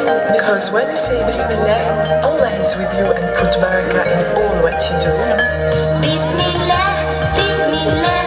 Because when you say Bismillah, Allah is with you and put barakah in all what you do. Bismillah, Bismillah.